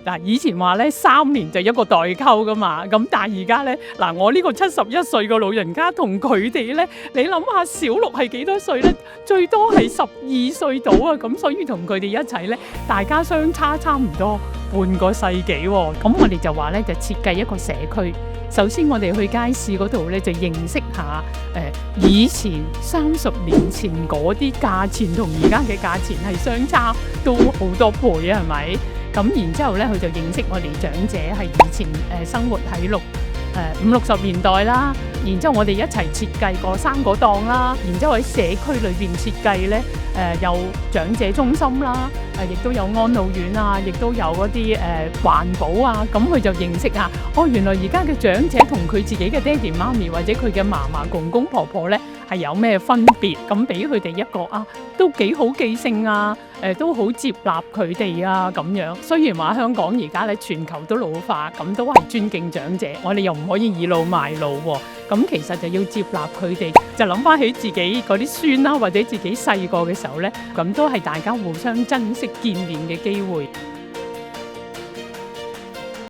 嗱，以前話咧3年就一個代溝噶嘛，咁但係而家咧嗱，我呢個71歲嘅老人家同佢哋咧，你諗下小六係幾多歲咧？最多係12歲到啊，咁所以同佢哋一齊咧，大家相差差唔多半個世紀喎。咁我哋就話咧，就設計一個社區。首先我哋去街市嗰度咧，就認識下以前30年前嗰啲價錢同而家嘅價錢係相差都好多倍啊，係咪？咁然之後咧，佢就認識我哋長者係以前生活喺50、60年代啦。然之後我哋一齊設計過生果檔啦，然之後喺社區裏邊設計咧有長者中心啦，亦都有安老院啊，亦都有嗰啲環保啊。咁佢就認識下，原來而家嘅長者同佢自己嘅爹哋媽咪或者佢嘅嫲嫲公公婆婆咧係有咩分別？咁俾佢哋一個都幾好記性啊，都好接納佢哋啊咁樣。雖然話香港而家咧全球都老化，咁都係尊敬長者，我哋又唔可以倚老賣老喎。咁其實就要接納佢哋，就諗翻起自己嗰啲孫啦，或者自己細個嘅時候咧，咁都係大家互相珍惜見面嘅機會。